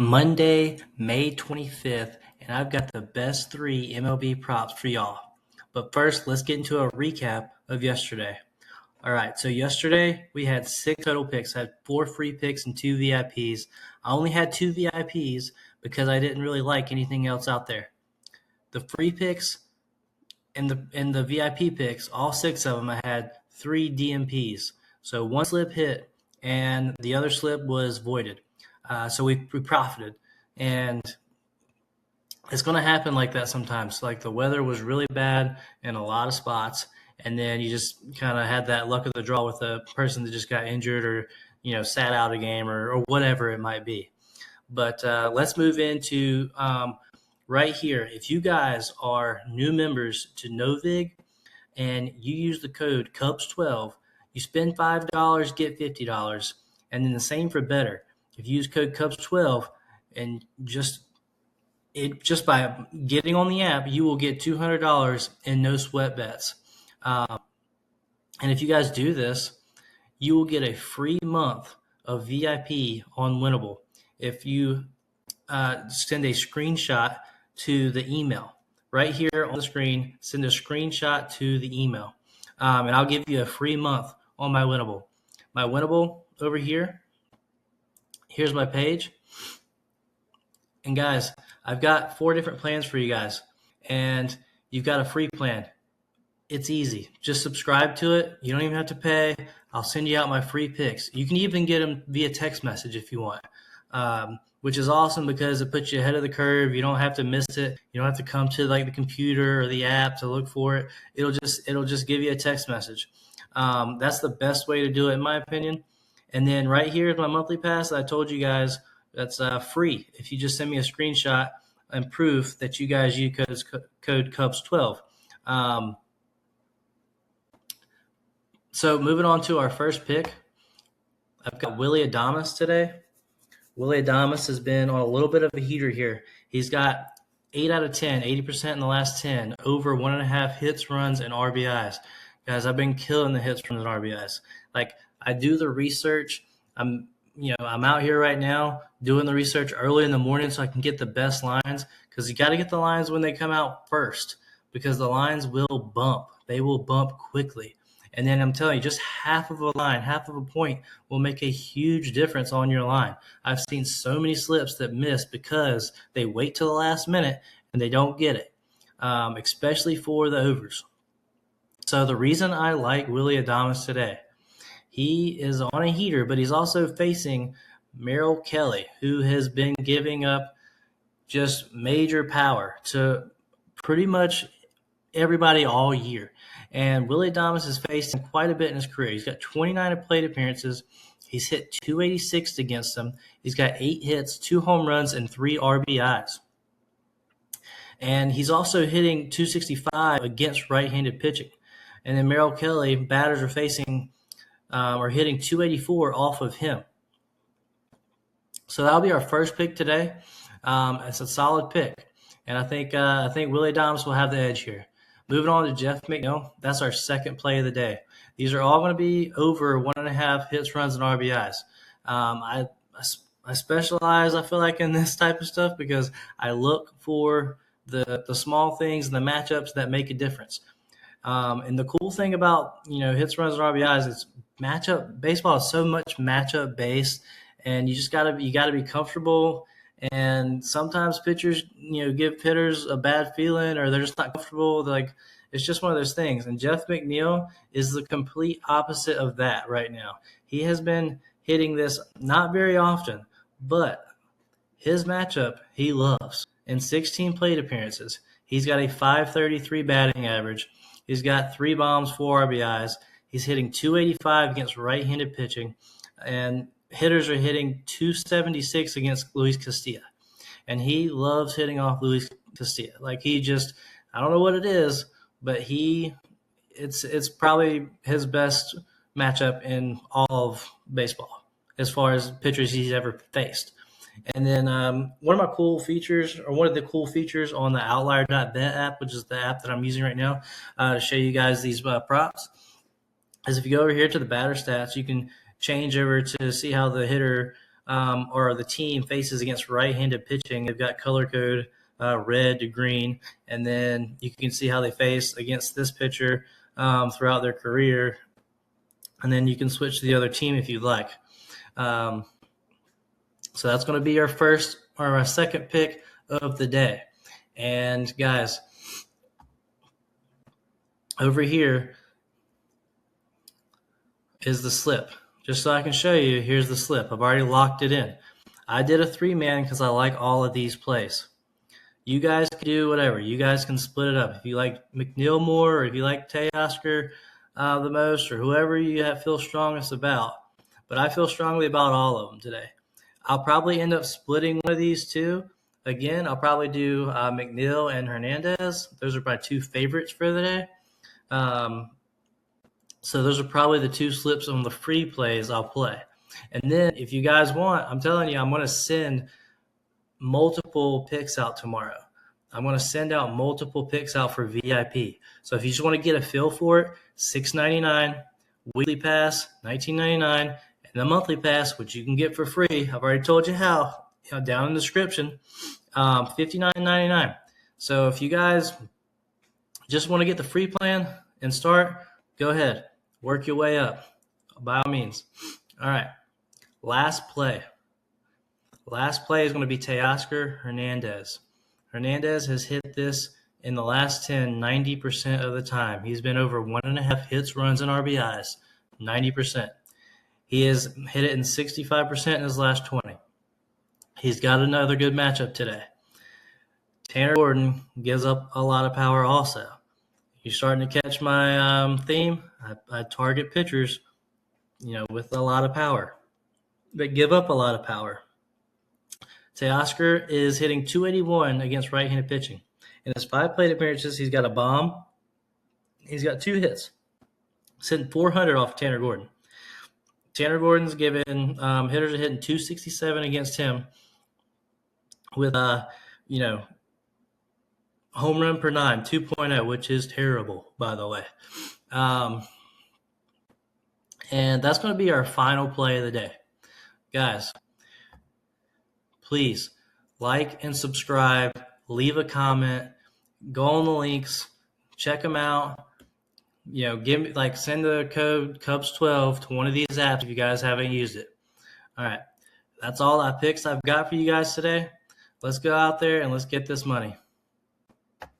Monday, May 25th, and I've got the best 3 MLB props for y'all. But first, let's get into a recap of yesterday. All right, so yesterday we had 6 total picks. I had 4 free picks and 2 VIPs. I only had 2 VIPs because I didn't really like anything else out there. The free picks and the VIP picks, all 6 of them, I had 3 DMPs. So one slip hit and the other slip was voided. So we profited. And it's going to happen like that sometimes. Like the weather was really bad in a lot of spots, and then you just kind of had that luck of the draw with a person that just got injured or sat out a game or whatever it might be. But let's move into right here. If you guys are new members to Novig and you use the code CUBS12, you spend $5, get $50, and then the same for Betr. If you use code CUBS12 and just by getting on the app, you will get $200 in no sweat bets. And if you guys do this, you will get a free month of VIP on Winnable if you send a screenshot to the email. Right here on the screen, send a screenshot to the email. And I'll give you a free month on my Winnable. My Winnable over here, here's my page. And guys, I've got 4 different plans for you guys, and you've got a free plan. It's easy. Just subscribe to it. You don't even have to pay. I'll send you out my free picks. You can even get them via text message if you want, which is awesome because it puts you ahead of the curve. You don't have to miss it. You don't have to come to like the computer or the app to look for it. It'll just give you a text message. That's the best way to do it, in my opinion. And then right here is my monthly pass that I told you guys. That's free if you just send me a screenshot and proof that you guys use code CUBS12. So moving on to our first pick, I've got Willy Adames today. Willy Adames has been on a little bit of a heater here. He's got 8 out of 10, 80% in the last 10, over 1.5 hits, runs, and RBIs. Guys, I've been killing the hits, runs, and RBIs. Like, I do the research. I'm out here right now doing the research early in the morning so I can get the best lines, because you got to get the lines when they come out first, because the lines will bump. They will bump quickly. And then I'm telling you, just half of a line, half of a point will make a huge difference on your line. I've seen so many slips that miss because they wait till the last minute and they don't get it, especially for the overs. So the reason I like Willy Adames today, he is on a heater, but he's also facing Merrill Kelly, who has been giving up just major power to pretty much everybody all year. And Willy Adames has faced him quite a bit in his career. He's got 29 plate appearances. He's hit 286 against them. He's got 8 hits, 2 home runs, and 3 RBIs. And he's also hitting 265 against right-handed pitching. And then Merrill Kelly, batters are facing or hitting 284 off of him. So that'll be our first pick today. It's a solid pick, and I think Willy Adames will have the edge here. Moving on to Jeff McNeil, that's our second play of the day. These are all going to be over 1.5 hits, runs, and RBIs. I specialize, I feel like, in this type of stuff because I look for the small things and the matchups that make a difference. And the cool thing about hits, runs, and RBIs is matchup. Baseball is so much matchup based, and you just gotta be comfortable. And sometimes pitchers give hitters a bad feeling, or they're just not comfortable. It's just one of those things. And Jeff McNeil is the complete opposite of that right now. He has been hitting this not very often, but his matchup he loves. In 16 plate appearances, he's got a .533 batting average. He's got 3 bombs, 4 RBIs. He's hitting 285 against right-handed pitching, and hitters are hitting 276 against Luis Castilla. And he loves hitting off Luis Castilla. Like, I don't know what it is, but it's probably his best matchup in all of baseball as far as pitchers he's ever faced. And then one of the cool features on the Outlier.bet app, which is the app that I'm using right now to show you guys these props, is if you go over here to the batter stats, you can change over to see how the hitter or the team faces against right-handed pitching, they've got color code red to green, and then you can see how they face against this pitcher throughout their career, and then you can switch to the other team if you'd like. So that's going to be our first or our second pick of the day. And guys, over here is the slip. Just so I can show you, here's the slip. I've already locked it in. I did a 3-man because I like all of these plays. You guys can do whatever. You guys can split it up. If you like McNeil more, or if you like Teoscar the most, or whoever you feel strongest about. But I feel strongly about all of them today. I'll probably end up splitting one of these two. Again, I'll probably do McNeil and Hernandez. Those are my 2 favorites for the day. So those are probably the 2 slips on the free plays I'll play. And then if you guys want, I'm telling you, I'm going to send multiple picks out tomorrow. I'm going to send out multiple picks out for VIP. So if you just want to get a feel for it, $6.99, weekly pass, $19.99, and the monthly pass, which you can get for free. I've already told you how, down in the description, $59.99. So if you guys just want to get the free plan and start, go ahead. Work your way up, by all means. All right, last play. Last play is going to be Teoscar Hernandez. Hernandez has hit this in the last 10, 90% of the time. He's been over 1.5 hits, runs, and RBIs, 90%. He has hit it in 65% in his last 20. He's got another good matchup today. Tanner Gordon gives up a lot of power also. You're starting to catch my theme. I target pitchers, with a lot of power, but give up a lot of power. Teoscar is hitting .281 against right-handed pitching. In his 5 plate appearances, he's got a bomb. He's got 2 hits. He's hitting .400 off Tanner Gordon. Tanner Gordon's given hitters are hitting .267 against him with home run per 9, 2.0, which is terrible, by the way. And that's going to be our final play of the day. Guys, please like and subscribe, leave a comment, go on the links, check them out. Send the code CUBS12 to one of these apps if you guys haven't used it. All right, that's all the picks I've got for you guys today. Let's go out there and let's get this money.